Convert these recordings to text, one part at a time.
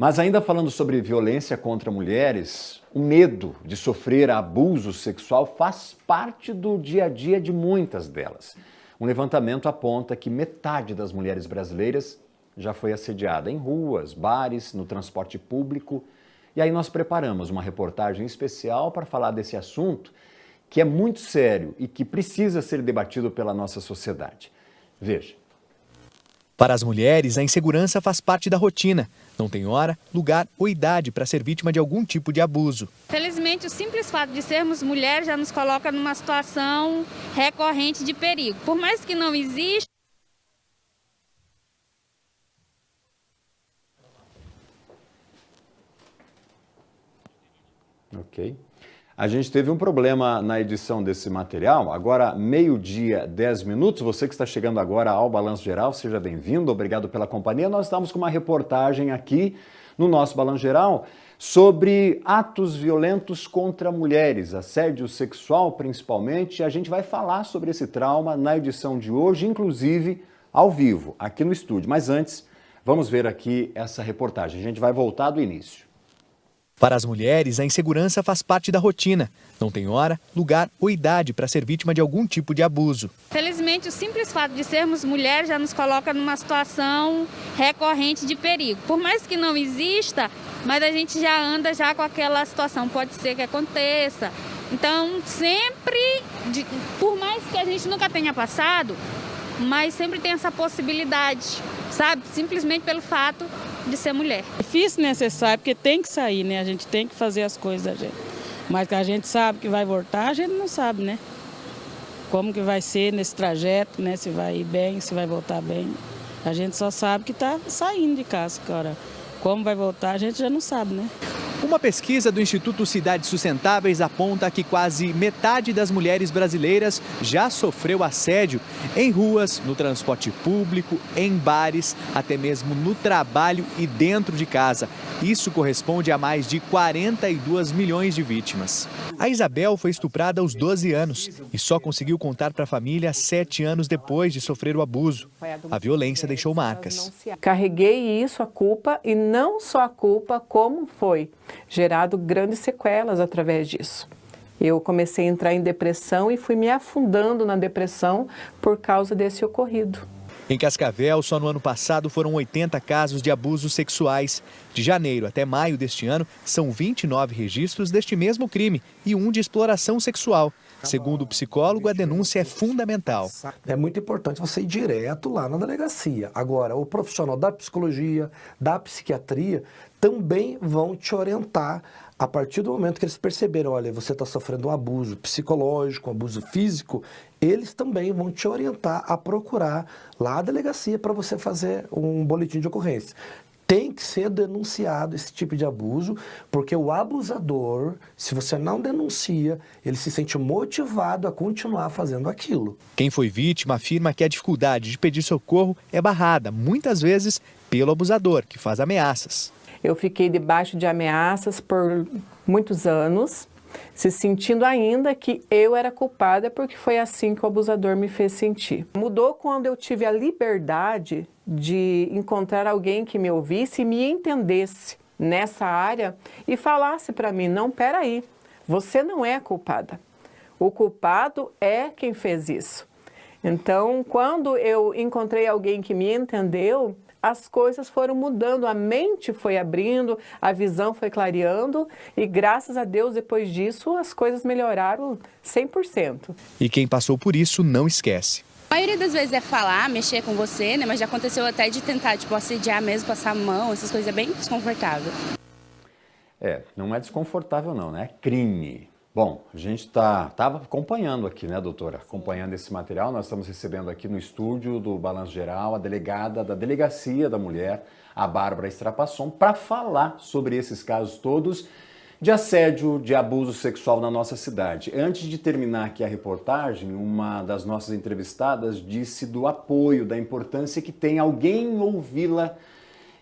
Mas ainda falando sobre violência contra mulheres, o medo de sofrer abuso sexual faz parte do dia a dia de muitas delas. Um levantamento aponta que metade das mulheres brasileiras já foi assediada em ruas, bares, no transporte público. E aí nós preparamos uma reportagem especial para falar desse assunto que é muito sério e que precisa ser debatido pela nossa sociedade. Veja. Para as mulheres, a insegurança faz parte da rotina. Não tem hora, lugar ou idade para ser vítima de algum tipo de abuso. Felizmente, o simples fato de sermos mulheres já nos coloca numa situação recorrente de perigo. Por mais que não exista. Ok. A gente teve um problema na edição desse material. Agora, 12h, 10 minutos. Você que está chegando agora ao Balanço Geral, seja bem-vindo. Obrigado pela companhia. Nós estamos com uma reportagem aqui no nosso Balanço Geral sobre atos violentos contra mulheres, assédio sexual principalmente. A gente vai falar sobre esse trauma na edição de hoje, inclusive ao vivo, aqui no estúdio. Mas antes, vamos ver aqui essa reportagem. A gente vai voltar do início. Para as mulheres, a insegurança faz parte da rotina. Não tem hora, lugar ou idade para ser vítima de algum tipo de abuso. Felizmente, o simples fato de sermos mulheres já nos coloca numa situação recorrente de perigo. Por mais que não exista, mas a gente já anda já com aquela situação, pode ser que aconteça. Então, sempre, por mais que a gente nunca tenha passado, mas sempre tem essa possibilidade, sabe? Simplesmente pelo fato de ser mulher. Difícil, necessário, porque tem que sair, né? A gente tem que fazer as coisas da gente. Mas que a gente sabe que vai voltar, a gente não sabe, né? Como que vai ser nesse trajeto, né? Se vai ir bem, se vai voltar bem. A gente só sabe que está saindo de casa, cara. Como vai voltar, a gente já não sabe, né? Uma pesquisa do Instituto Cidades Sustentáveis aponta que quase metade das mulheres brasileiras já sofreu assédio em ruas, no transporte público, em bares, até mesmo no trabalho e dentro de casa. Isso corresponde a mais de 42 milhões de vítimas. A Isabel foi estuprada aos 12 anos e só conseguiu contar para a família 7 anos depois de sofrer o abuso. A violência deixou marcas. Carreguei isso, a culpa, e não só a culpa, como foi gerado grandes sequelas através disso. Eu comecei a entrar em depressão e fui me afundando na depressão por causa desse ocorrido. Em Cascavel, só no ano passado foram 80 casos de abusos sexuais. De janeiro até maio deste ano, são 29 registros deste mesmo crime e um de exploração sexual. Segundo o psicólogo, a denúncia é fundamental. É muito importante você ir direto lá na delegacia. Agora, o profissional da psicologia, da psiquiatria, também vão te orientar a partir do momento que eles perceberam, olha, você está sofrendo um abuso psicológico, um abuso físico, eles também vão te orientar a procurar lá a delegacia para você fazer um boletim de ocorrência. Tem que ser denunciado esse tipo de abuso, porque o abusador, se você não denuncia, ele se sente motivado a continuar fazendo aquilo. Quem foi vítima afirma que a dificuldade de pedir socorro é barrada, muitas vezes, pelo abusador, que faz ameaças. Eu fiquei debaixo de ameaças por muitos anos, se sentindo ainda que eu era culpada, porque foi assim que o abusador me fez sentir. Mudou quando eu tive a liberdade de encontrar alguém que me ouvisse e me entendesse nessa área e falasse para mim, não, peraí, você não é culpada. O culpado é quem fez isso. Então, quando eu encontrei alguém que me entendeu, as coisas foram mudando, a mente foi abrindo, a visão foi clareando e graças a Deus, depois disso, as coisas melhoraram 100%. E quem passou por isso não esquece. A maioria das vezes é falar, mexer com você, né? Mas já aconteceu até de tentar, assediar mesmo, passar a mão, essas coisas é bem desconfortável. Não é desconfortável não, né? É crime. Bom, a gente estava acompanhando aqui, né, doutora? Acompanhando esse material. Nós estamos recebendo aqui no estúdio do Balanço Geral a delegada da Delegacia da Mulher, a Bárbara Strapasson, para falar sobre esses casos todos de assédio, de abuso sexual na nossa cidade. Antes de terminar aqui a reportagem, uma das nossas entrevistadas disse do apoio, da importância que tem alguém ouvi-la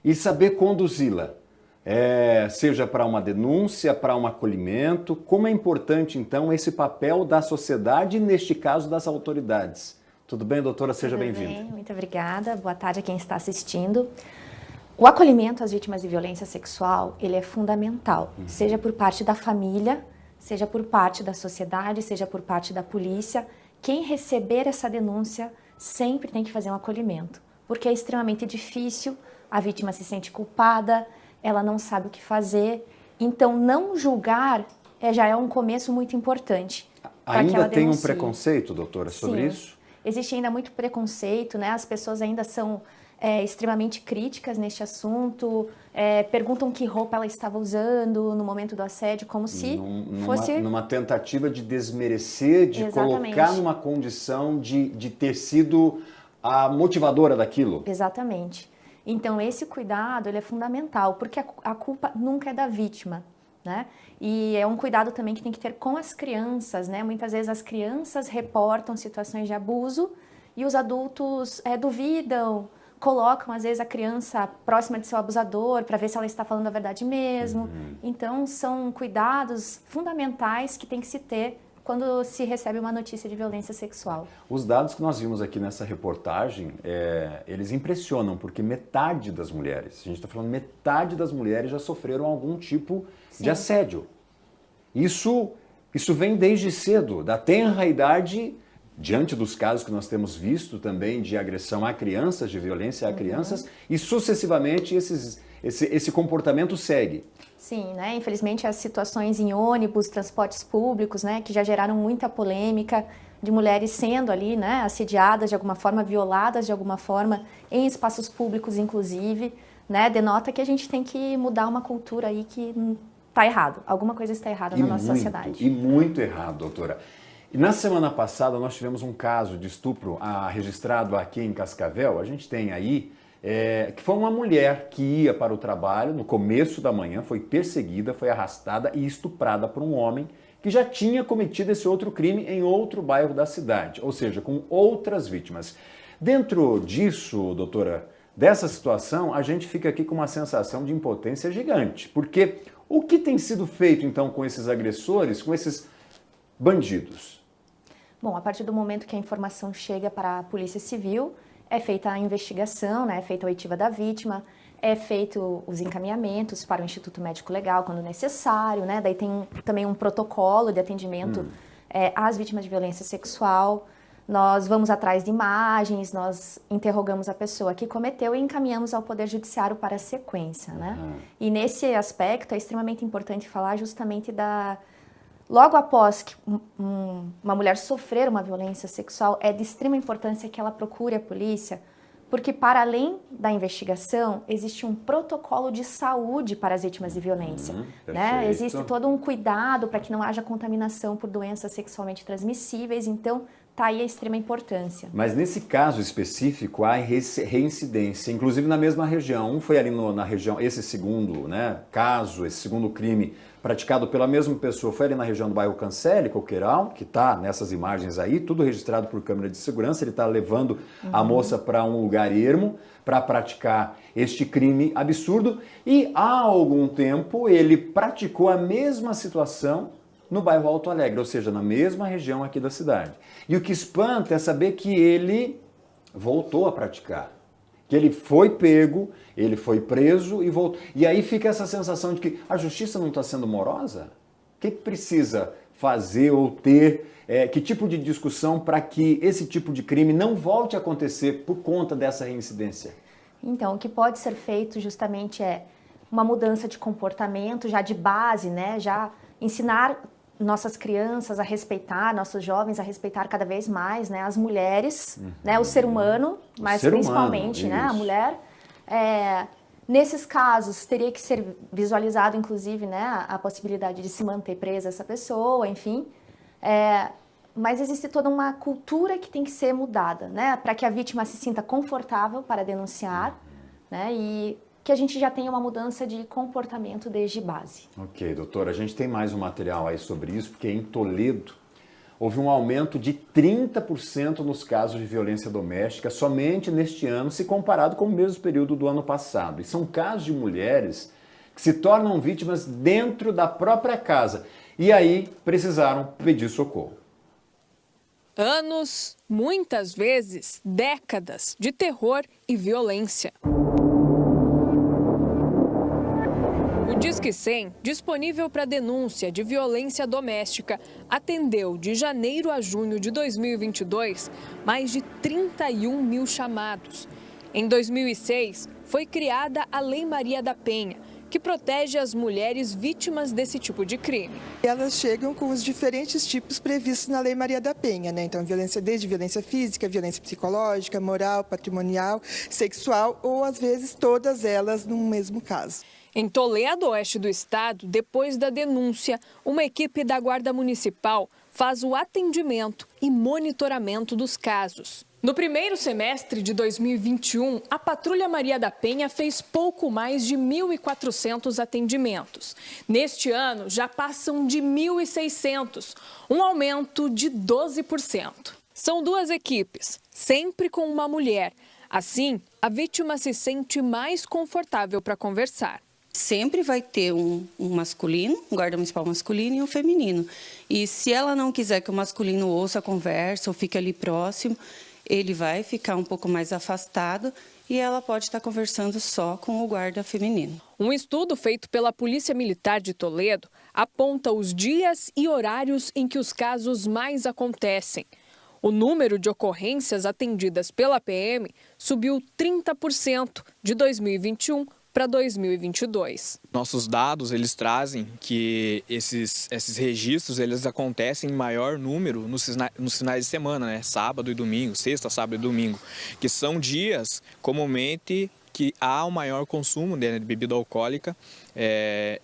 e saber conduzi-la. Seja para uma denúncia, para um acolhimento, como é importante então esse papel da sociedade e neste caso das autoridades. Tudo bem, doutora? Seja bem-vinda. Muito obrigada. Boa tarde a quem está assistindo. O acolhimento às vítimas de violência sexual, ele é fundamental, seja por parte da família, seja por parte da sociedade, seja por parte da polícia. Quem receber essa denúncia sempre tem que fazer um acolhimento, porque é extremamente difícil, a vítima se sente culpada, ela não sabe o que fazer. Então, não julgar já é um começo muito importante. Ainda tem um preconceito, doutora, sobre isso? Existe ainda muito preconceito, né? As pessoas ainda são extremamente críticas neste assunto, perguntam que roupa ela estava usando no momento do assédio, como se fosse... Numa tentativa de desmerecer, de colocar numa condição de ter sido a motivadora daquilo. Exatamente. Então, esse cuidado ele é fundamental, porque a culpa nunca é da vítima, né? E é um cuidado também que tem que ter com as crianças, né? Muitas vezes as crianças reportam situações de abuso e os adultos duvidam, colocam, às vezes, a criança próxima de seu abusador para ver se ela está falando a verdade mesmo. Então, são cuidados fundamentais que tem que se ter quando se recebe uma notícia de violência sexual. Os dados que nós vimos aqui nessa reportagem, eles impressionam, porque metade das mulheres, a gente está falando metade das mulheres já sofreram algum tipo de assédio. Isso vem desde cedo, da tenra idade, diante dos casos que nós temos visto também de agressão a crianças, de violência a crianças, e sucessivamente esse comportamento segue. Sim, né? Infelizmente as situações em ônibus, transportes públicos, né, que já geraram muita polêmica de mulheres sendo ali, né, assediadas de alguma forma, violadas de alguma forma, em espaços públicos inclusive, né, denota que a gente tem que mudar uma cultura aí que está errado, alguma coisa está errada na nossa sociedade. E muito errado, doutora. E na semana passada nós tivemos um caso de estupro registrado aqui em Cascavel. A gente tem aí que foi uma mulher que ia para o trabalho no começo da manhã, foi perseguida, foi arrastada e estuprada por um homem que já tinha cometido esse outro crime em outro bairro da cidade, ou seja, com outras vítimas. Dentro disso, doutora, dessa situação, a gente fica aqui com uma sensação de impotência gigante, porque o que tem sido feito então com esses agressores, com esses bandidos? Bom, a partir do momento que a informação chega para a Polícia Civil, é feita a investigação, né? É feita a oitiva da vítima, é feito os encaminhamentos para o Instituto Médico Legal quando necessário, né? Daí tem também um protocolo de atendimento às vítimas de violência sexual. Nós vamos atrás de imagens, nós interrogamos a pessoa que cometeu e encaminhamos ao Poder Judiciário para a sequência, né? E nesse aspecto é extremamente importante falar justamente logo após que uma mulher sofrer uma violência sexual, é de extrema importância que ela procure a polícia, porque para além da investigação, existe um protocolo de saúde para as vítimas de violência. Né? Existe todo um cuidado para que não haja contaminação por doenças sexualmente transmissíveis, então está aí a extrema importância. Mas nesse caso específico, há reincidência, inclusive na mesma região. Um foi ali na região, esse segundo caso, esse segundo crime praticado pela mesma pessoa, foi ali na região do bairro Cancelli, Coqueiral, que está nessas imagens aí, tudo registrado por câmera de segurança. Ele está levando a moça para um lugar ermo para praticar este crime absurdo. E há algum tempo ele praticou a mesma situação no bairro Alto Alegre, ou seja, na mesma região aqui da cidade. E o que espanta é saber que ele voltou a praticar, que ele foi pego, ele foi preso e voltou. E aí fica essa sensação de que a justiça não está sendo morosa? O que precisa fazer ou ter, que tipo de discussão para que esse tipo de crime não volte a acontecer por conta dessa reincidência? Então, o que pode ser feito justamente é uma mudança de comportamento já de base, né? Já ensinar nossas crianças a respeitar, nossos jovens a respeitar cada vez mais, né, as mulheres, né, o ser humano, mas principalmente, né, a mulher. Nesses casos, teria que ser visualizado, inclusive, né, a possibilidade de se manter presa essa pessoa, enfim. Mas existe toda uma cultura que tem que ser mudada, né, para que a vítima se sinta confortável para denunciar, né, e que a gente já tenha uma mudança de comportamento desde base. Ok, doutora, a gente tem mais um material aí sobre isso, porque em Toledo houve um aumento de 30% nos casos de violência doméstica somente neste ano, se comparado com o mesmo período do ano passado. E são casos de mulheres que se tornam vítimas dentro da própria casa e aí precisaram pedir socorro. Anos, muitas vezes décadas de terror e violência. O Disque 100, disponível para denúncia de violência doméstica, atendeu de janeiro a junho de 2022 mais de 31 mil chamados. Em 2006, foi criada a Lei Maria da Penha, que protege as mulheres vítimas desse tipo de crime. Elas chegam com os diferentes tipos previstos na Lei Maria da Penha, né? Então, desde violência física, violência psicológica, moral, patrimonial, sexual ou, às vezes, todas elas no mesmo caso. Em Toledo, oeste do estado, depois da denúncia, uma equipe da Guarda Municipal faz o atendimento e monitoramento dos casos. No primeiro semestre de 2021, a Patrulha Maria da Penha fez pouco mais de 1.400 atendimentos. Neste ano, já passam de 1.600, um aumento de 12%. São 2 equipes, sempre com uma mulher. Assim, a vítima se sente mais confortável para conversar. Sempre vai ter um masculino, um guarda municipal masculino e um feminino. E se ela não quiser que o masculino ouça a conversa ou fique ali próximo, ele vai ficar um pouco mais afastado e ela pode estar conversando só com o guarda feminino. Um estudo feito pela Polícia Militar de Toledo aponta os dias e horários em que os casos mais acontecem. O número de ocorrências atendidas pela PM subiu 30% de 2021 para 2022. Nossos dados, eles trazem que esses registros, eles acontecem em maior número nos finais de semana, né? Sábado e domingo, sexta, sábado e domingo, que são dias, comumente, que há um maior consumo de bebida alcoólica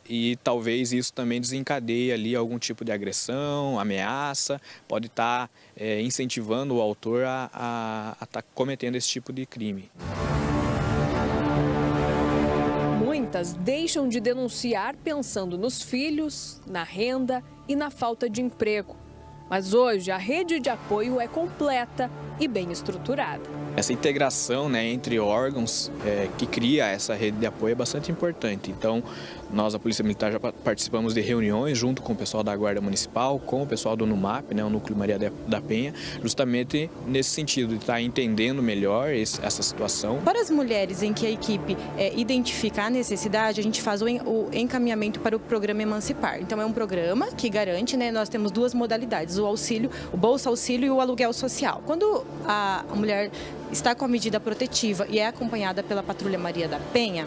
e talvez isso também desencadeie ali algum tipo de agressão, ameaça, pode estar incentivando o autor a estar cometendo esse tipo de crime. Muitas deixam de denunciar pensando nos filhos, na renda e na falta de emprego. Mas hoje a rede de apoio é completa e bem estruturada. Essa integração, né, entre órgãos que cria essa rede de apoio é bastante importante. Então, nós, a Polícia Militar, já participamos de reuniões junto com o pessoal da Guarda Municipal, com o pessoal do NUMAP, né, o Núcleo Maria da Penha, justamente nesse sentido de estar entendendo melhor essa situação. Para as mulheres em que a equipe identifica a necessidade, a gente faz o encaminhamento para o programa Emancipar. Então, é um programa que garante, né, nós temos 2 modalidades, o Bolsa Auxílio e o aluguel social. Quando a mulher está com a medida protetiva e é acompanhada pela Patrulha Maria da Penha,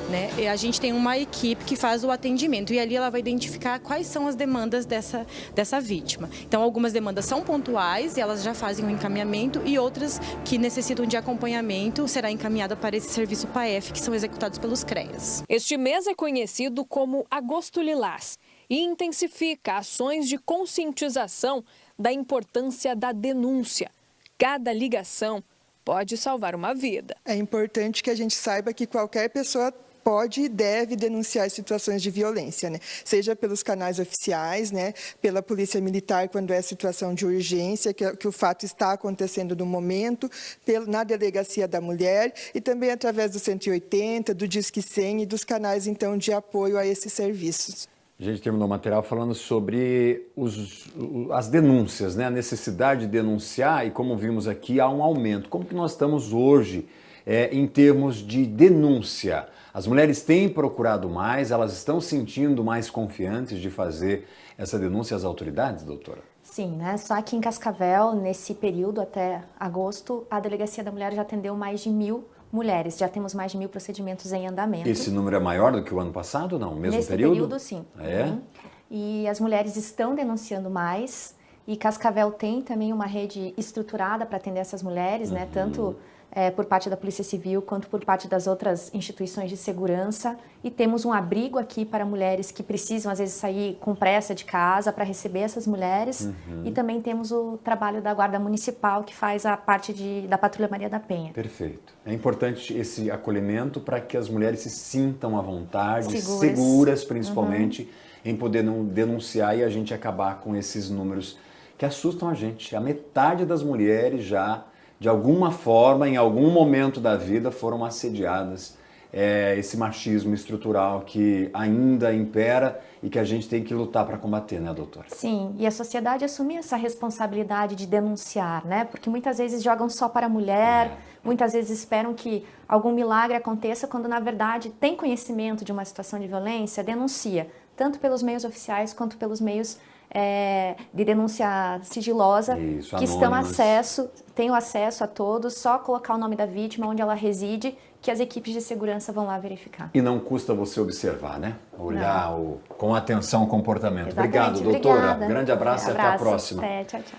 né, a gente tem uma equipe que faz o atendimento e ali ela vai identificar quais são as demandas dessa vítima. Então, algumas demandas são pontuais e elas já fazem o encaminhamento e outras que necessitam de acompanhamento será encaminhada para esse serviço PAEF, que são executados pelos CREAS. Este mês é conhecido como Agosto Lilás e intensifica ações de conscientização da importância da denúncia. Cada ligação pode salvar uma vida. É importante que a gente saiba que qualquer pessoa pode e deve denunciar situações de violência, né? Seja pelos canais oficiais, né? Pela Polícia Militar, quando é situação de urgência, que o fato está acontecendo no momento, na Delegacia da Mulher e também através do 180, do Disque 100 e dos canais, então, de apoio a esses serviços. A gente terminou o material falando sobre as denúncias, né? A necessidade de denunciar e, como vimos aqui, há um aumento. Como que nós estamos hoje em termos de denúncia? As mulheres têm procurado mais, elas estão sentindo mais confiantes de fazer essa denúncia às autoridades, doutora? Sim, né? Só aqui em Cascavel, nesse período até agosto, a Delegacia da Mulher já atendeu mais de 1.000 mulheres. Já temos mais de 1.000 procedimentos em andamento. Esse número é maior do que o ano passado ou não? Mesmo Nesse período? sim. É? Uhum. E as mulheres estão denunciando mais. E Cascavel tem também uma rede estruturada para atender essas mulheres, né? Tanto por parte da Polícia Civil quanto por parte das outras instituições de segurança. E temos um abrigo aqui para mulheres que precisam, às vezes, sair com pressa de casa para receber essas mulheres. E também temos o trabalho da Guarda Municipal, que faz a parte da Patrulha Maria da Penha. Perfeito. É importante esse acolhimento para que as mulheres se sintam à vontade, seguras principalmente, em poder não denunciar e a gente acabar com esses números que assustam a gente. A metade das mulheres já, de alguma forma, em algum momento da vida, foram assediadas esse machismo estrutural que ainda impera e que a gente tem que lutar para combater, né, doutora? Sim, e a sociedade assumir essa responsabilidade de denunciar, né? Porque muitas vezes jogam só para a mulher, muitas vezes esperam que algum milagre aconteça, quando na verdade tem conhecimento de uma situação de violência, denuncia, tanto pelos meios oficiais quanto pelos meios de denúncia sigilosa, Isso, que têm o acesso a todos, só colocar o nome da vítima, onde ela reside, que as equipes de segurança vão lá verificar. E não custa você observar, né? Olhar com atenção o comportamento. Exatamente. Obrigado, doutora. Obrigada. Grande abraço e até a próxima. Até, tchau, tchau.